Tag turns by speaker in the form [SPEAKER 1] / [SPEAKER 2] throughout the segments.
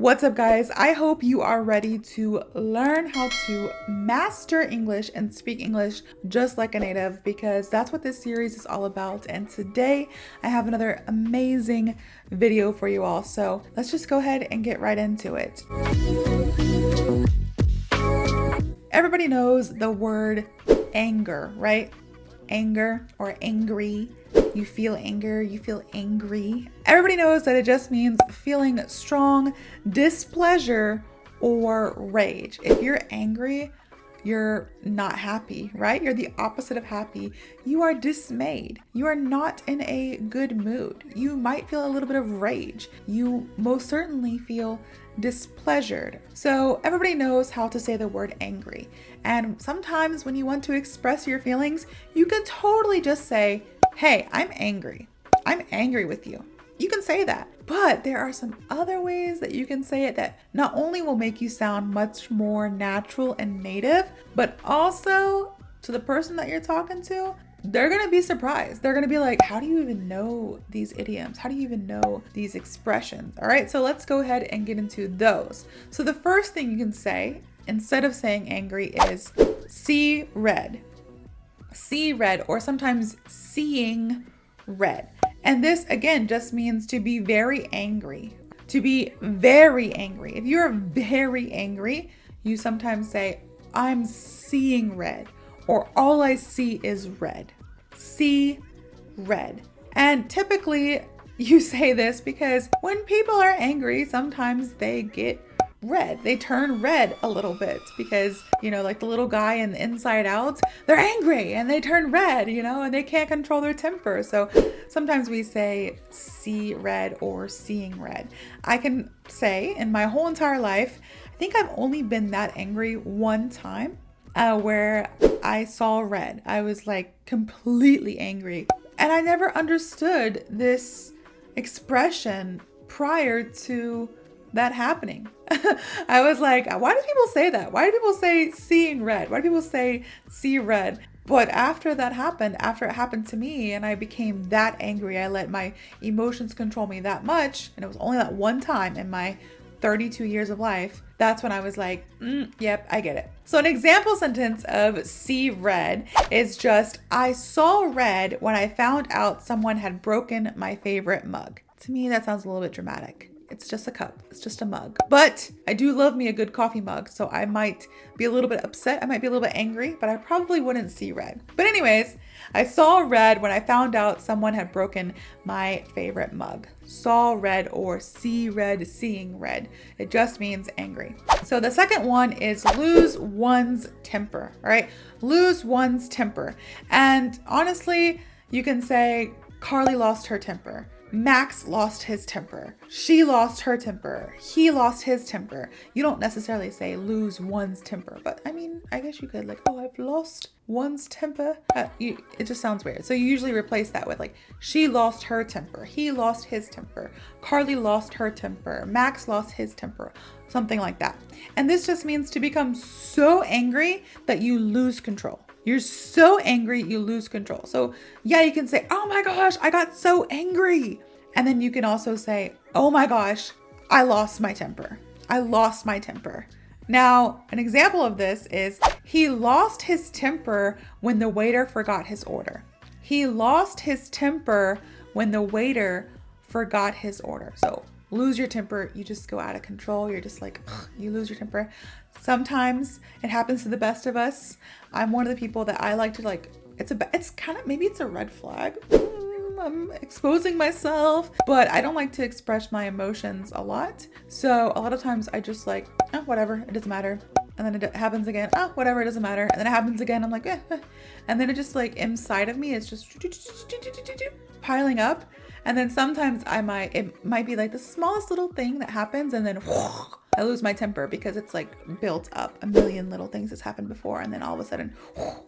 [SPEAKER 1] What's up, guys? I hope you are ready to learn how to master English and speak English just like a native, because that's what this series is all about. And today I have another amazing video for you all. So let's just go ahead and get right into it. Everybody knows the word anger, right? Anger or angry. You feel anger, you feel angry. Everybody knows that it just means feeling strong displeasure or rage. If you're angry, you're not happy, right? You're the opposite of happy. You are dismayed. You are not in a good mood. You might feel a little bit of rage. You most certainly feel displeasured. So everybody knows how to say the word angry. And sometimes when you want to express your feelings, you can totally just say, hey, I'm angry. I'm angry with you. You can say that. But there are some other ways that you can say it that not only will make you sound much more natural and native, but also to the person that you're talking to, they're going to be surprised. They're going to be like, how do you even know these idioms? How do you even know these expressions? All right, so let's go ahead and get into those. So the first thing you can say, instead of saying angry, is see red. See red, or sometimes seeing red. And this again just means to be very angry. To be very angry. If you're very angry, you sometimes say, I'm seeing red, or all I see is red. See red. And typically you say this because when people are angry, sometimes they get red. They turn red a little bit because, like the little guy in Inside Out, they're angry and they turn red, and they can't control their temper. So sometimes we say see red or seeing red. I can say in my whole entire life, I think I've only been that angry one time where I saw red. I was like completely angry. And I never understood this expression prior to that happening. I was like, why do people say that? Why do people say seeing red? Why do people say see red? But after that happened, after it happened to me and I became that angry, I let my emotions control me that much, and it was only that one time in my 32 years of life, that's when I was like, yep, I get it. So an example sentence of see red is just, I saw red when I found out someone had broken my favorite mug. To me, that sounds a little bit dramatic. It's just a cup. It's just a mug. But I do love me a good coffee mug, so I might be a little bit upset. I might be a little bit angry, but I probably wouldn't see red. But anyways, I saw red when I found out someone had broken my favorite mug. Saw red or see red, seeing red. It just means angry. So the second one is lose one's temper, all right? Lose one's temper. And honestly, you can say Carly lost her temper. Max lost his temper. She lost her temper. He lost his temper. You don't necessarily say lose one's temper, but I mean, I guess you could, like, oh, I've lost one's temper. It just sounds weird. So you usually replace that with like, she lost her temper. He lost his temper. Carly lost her temper. Max lost his temper. Something like that. And this just means to become so angry that you lose control. You're so angry, you lose control. So yeah, you can say, oh my gosh, I got so angry. And then you can also say, oh my gosh, I lost my temper. I lost my temper. Now, an example of this is he lost his temper when the waiter forgot his order. He lost his temper when the waiter forgot his order. So lose your temper, you just go out of control. You're just like, you lose your temper. Sometimes it happens to the best of us. I'm one of the people that I like to it's kind of, maybe it's a red flag. I'm exposing myself, but I don't like to express my emotions a lot. So a lot of times I just like, oh, whatever, it doesn't matter. And then it happens again, oh, whatever, it doesn't matter. And then it happens again, I'm like, and then it just like inside of me, it's just piling up. And then sometimes it might be like the smallest little thing that happens, and then I lose my temper because it's like built up a million little things that's happened before, and then all of a sudden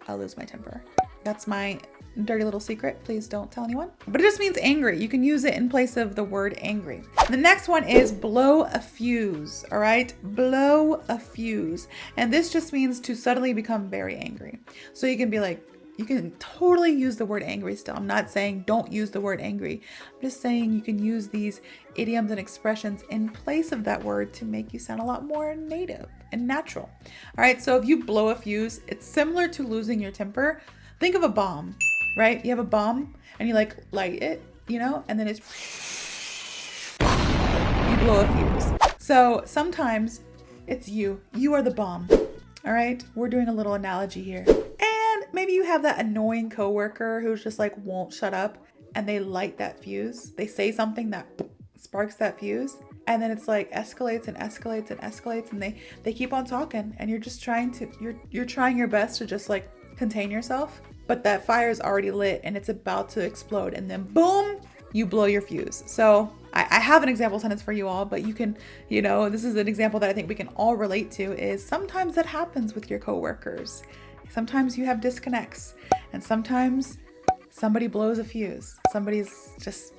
[SPEAKER 1] I lose my temper. That's my dirty little secret. Please don't tell anyone. But it just means angry. You can use it in place of the word angry. The next one is blow a fuse. All right, blow a fuse. And this just means to suddenly become very angry. So you can be like, You can totally use the word angry still. I'm not saying don't use the word angry. I'm just saying you can use these idioms and expressions in place of that word to make you sound a lot more native and natural. All right, so if you blow a fuse, it's similar to losing your temper. Think of a bomb, right? You have a bomb and you like light it, you know, and then you blow a fuse. So sometimes it's you are the bomb. All right, we're doing a little analogy here. And maybe you have that annoying coworker who's just like won't shut up, and they light that fuse. They say something that sparks that fuse, and then it's like escalates and escalates and escalates, and they keep on talking, and you're just trying your best to just like contain yourself, but that fire is already lit and it's about to explode, and then boom, you blow your fuse. So I have an example sentence for you all, but you can, you know, this is an example that I think we can all relate to, is sometimes that happens with your coworkers. Sometimes you have disconnects, and sometimes somebody blows a fuse. Somebody's just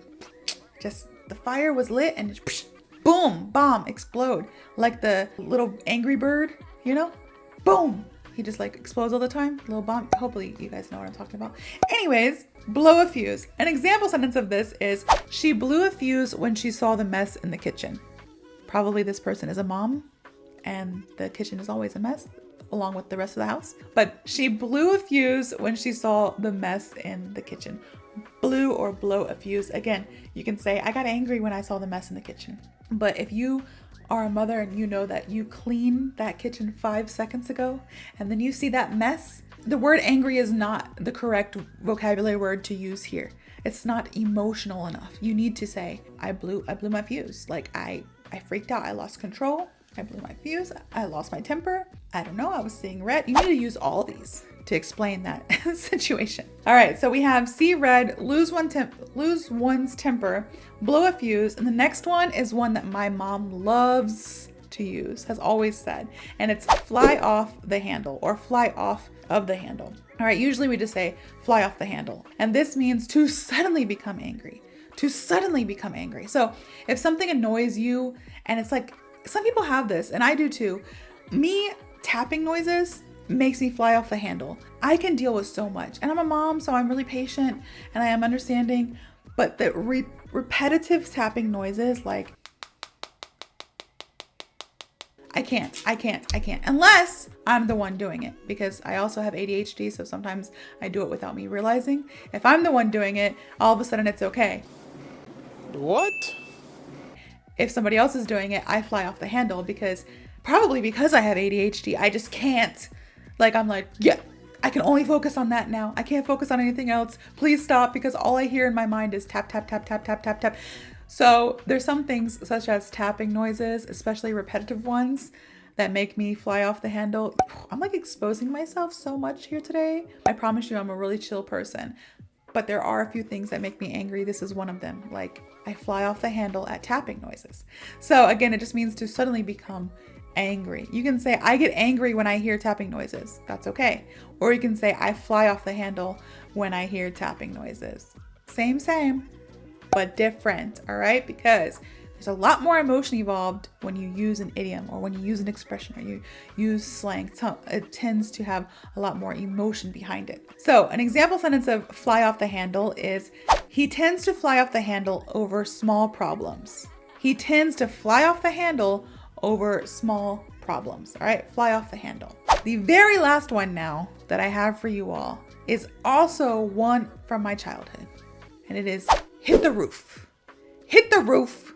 [SPEAKER 1] the fire was lit and just, boom, bomb, explode. Like the little angry bird, you know, boom. He just like explodes all the time, little bomb. Hopefully you guys know what I'm talking about. Anyways, blow a fuse. An example sentence of this is, she blew a fuse when she saw the mess in the kitchen. Probably this person is a mom, and the kitchen is always a mess along with the rest of the house. But she blew a fuse when she saw the mess in the kitchen. Blew or blow a fuse. Again, you can say, I got angry when I saw the mess in the kitchen. But if you are a mother and you know that you cleaned that kitchen 5 seconds ago, and then you see that mess, the word angry is not the correct vocabulary word to use here. It's not emotional enough. You need to say, I blew my fuse. Like I freaked out. I lost control. I blew my fuse. I lost my temper. I don't know. I was seeing red. You need to use all these to explain that situation. All right. So we have see red, lose one's temper, blow a fuse. And the next one is one that my mom loves to use, has always said, and it's fly off the handle or fly off of the handle. All right. Usually we just say fly off the handle. And this means to suddenly become angry, So if something annoys you and it's like, some people have this, and I do too. Me tapping noises makes me fly off the handle. I can deal with so much, and I'm a mom, so I'm really patient and I am understanding, but the repetitive tapping noises, like I can't unless I'm the one doing it, because I also have ADHD, so sometimes I do it without me realizing. If I'm the one doing it, all of a sudden it's okay.
[SPEAKER 2] What?
[SPEAKER 1] If somebody else is doing it, I fly off the handle, probably because I have ADHD. I just can't. Like, I'm like, yeah, I can only focus on that now. I can't focus on anything else. Please stop, because all I hear in my mind is tap, tap, tap, tap, tap, tap, tap. So there's some things such as tapping noises, especially repetitive ones, that make me fly off the handle. I'm like exposing myself so much here today. I promise you I'm a really chill person. But there are a few things that make me angry. This is one of them. Like, I fly off the handle at tapping noises. So again, it just means to suddenly become angry. You can say, I get angry when I hear tapping noises. That's okay. Or you can say, I fly off the handle when I hear tapping noises. Same, but different, all right? Because there's a lot more emotion involved when you use an idiom or when you use an expression or you use slang. It tends to have a lot more emotion behind it. So an example sentence of fly off the handle is, he tends to fly off the handle over small problems. He tends to fly off the handle over small problems. All right, fly off the handle. The very last one now that I have for you all is also one from my childhood, and it is hit the roof. Hit the roof.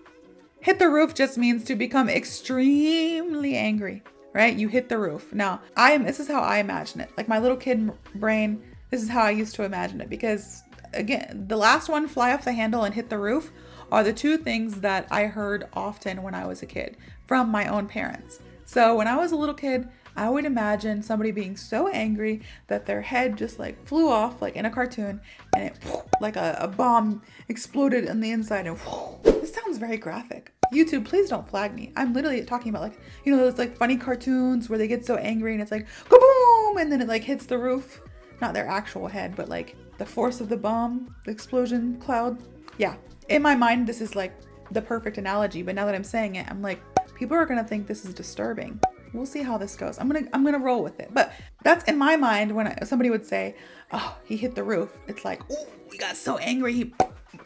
[SPEAKER 1] Hit the roof just means to become extremely angry, right? You hit the roof. Now, this is how I imagine it. Like my little kid brain, this is how I used to imagine it, because again, the last one, fly off the handle and hit the roof, are the two things that I heard often when I was a kid from my own parents. So when I was a little kid, I would imagine somebody being so angry that their head just like flew off, like in a cartoon, and it like a bomb exploded on the inside, and this sounds very graphic. YouTube, please don't flag me. I'm literally talking about, like, you know, those like funny cartoons where they get so angry and it's like kaboom, and then it like hits the roof. Not their actual head, but like the force of the bomb, the explosion cloud. Yeah. In my mind, this is like the perfect analogy, but now that I'm saying it, I'm like, people are gonna think this is disturbing. We'll see how this goes. I'm gonna roll with it. But that's in my mind when somebody would say, "Oh, he hit the roof." It's like, "Oh, we got so angry. He,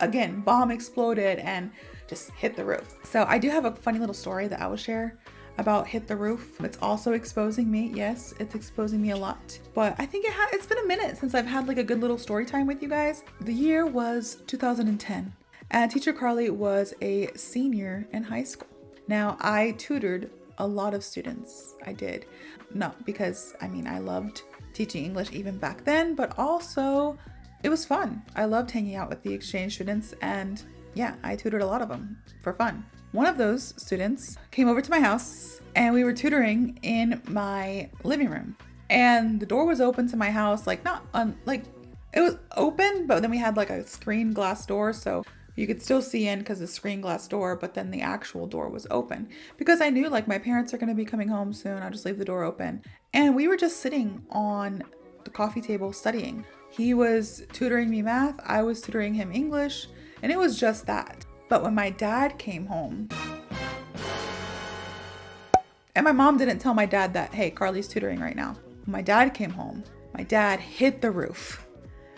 [SPEAKER 1] again, bomb exploded and just hit the roof." So I do have a funny little story that I will share about hit the roof. It's also exposing me. Yes, it's exposing me a lot. But I think it's been a minute since I've had like a good little story time with you guys. The year was 2010, and teacher Carley was a senior in high school. Now, I tutored a lot of students. I did. Not because, I mean, I loved teaching English even back then, but also it was fun. I loved hanging out with the exchange students, and yeah, I tutored a lot of them for fun. One of those students came over to my house and we were tutoring in my living room, and the door was open to my house, like it was open, but then we had like a screen glass door, so you could still see in because the screen glass door, but then the actual door was open because I knew like my parents are going to be coming home soon. I'll just leave the door open. And we were just sitting on the coffee table studying. He was tutoring me math. I was tutoring him English, and it was just that. But when my dad came home, and my mom didn't tell my dad that, hey, Carly's tutoring right now. When my dad came home, my dad hit the roof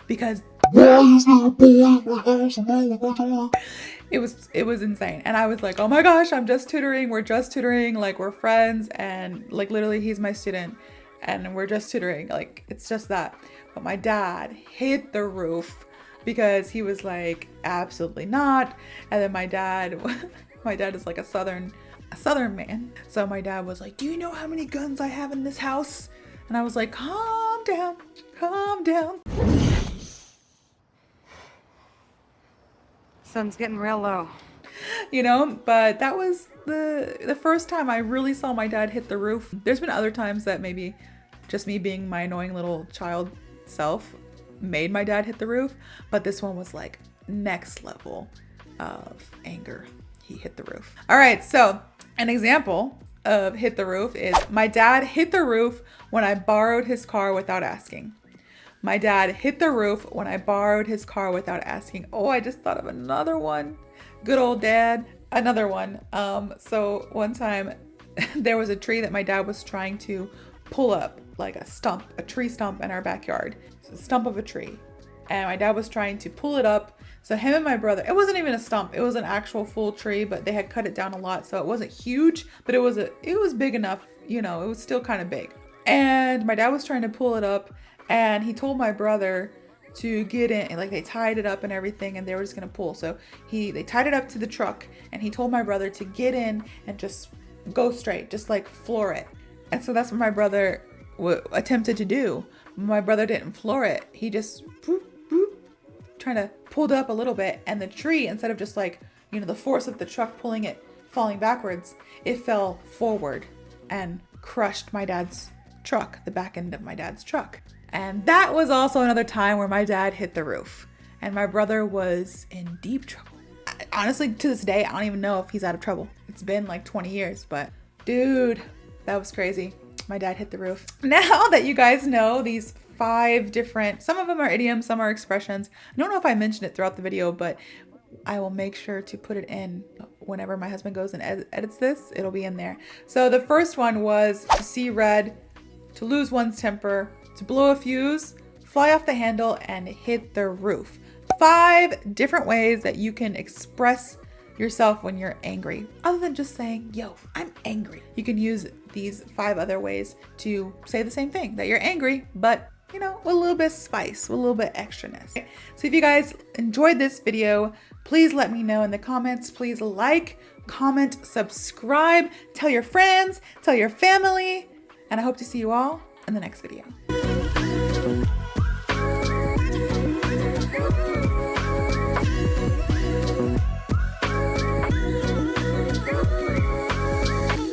[SPEAKER 1] because why is there a boy in my house alone with my daughter? It was insane. And I was like, oh my gosh, I'm just tutoring. We're just tutoring. Like, we're friends. And like, literally, he's my student and we're just tutoring. Like, it's just that. But my dad hit the roof because he was like, absolutely not. And then my dad is like a southern man. So my dad was like, do you know how many guns I have in this house? And I was like, calm down.
[SPEAKER 3] Sun's getting real low.
[SPEAKER 1] You know, but that was the first time I really saw my dad hit the roof. There's been other times that maybe just me being my annoying little child self made my dad hit the roof, but this one was like next level of anger. He hit the roof. All right, so an example of hit the roof is my dad hit the roof when I borrowed his car without asking. My dad hit the roof when I borrowed his car without asking. Oh, I just thought of another one. Good old dad. Another one. So one time there was a tree that my dad was trying to pull up, like a tree stump in our backyard. So a stump of a tree. And my dad was trying to pull it up. So him and my brother, it wasn't even a stump. It was an actual full tree, but they had cut it down a lot. So it wasn't huge, but it was big enough, you know, it was still kind of big. And my dad was trying to pull it up, and he told my brother to get in, and like they tied it up and everything, and they were just gonna pull. So they tied it up to the truck, and he told my brother to get in and just go straight, just like floor it. And so that's what my brother attempted to do. My brother didn't floor it. He just boop, boop, trying to pull it up a little bit, and the tree, instead of just like, you know, the force of the truck pulling it, falling backwards, it fell forward and crushed my dad's truck, the back end of my dad's truck. And that was also another time where my dad hit the roof and my brother was in deep trouble. Honestly, to this day, I don't even know if he's out of trouble. It's been like 20 years, but dude, that was crazy. My dad hit the roof. Now that you guys know these 5 different, some of them are idioms, some are expressions. I don't know if I mentioned it throughout the video, but I will make sure to put it in whenever my husband goes and edits this. It'll be in there. So the first one was to see red, to lose one's temper, to blow a fuse, fly off the handle, and hit the roof. 5 different ways that you can express yourself when you're angry. Other than just saying, yo, I'm angry. You can use these 5 other ways to say the same thing, that you're angry, but you know, with a little bit of spice, with a little bit extraness. So if you guys enjoyed this video, please let me know in the comments. Please like, comment, subscribe, tell your friends, tell your family, and I hope to see you all in the next video.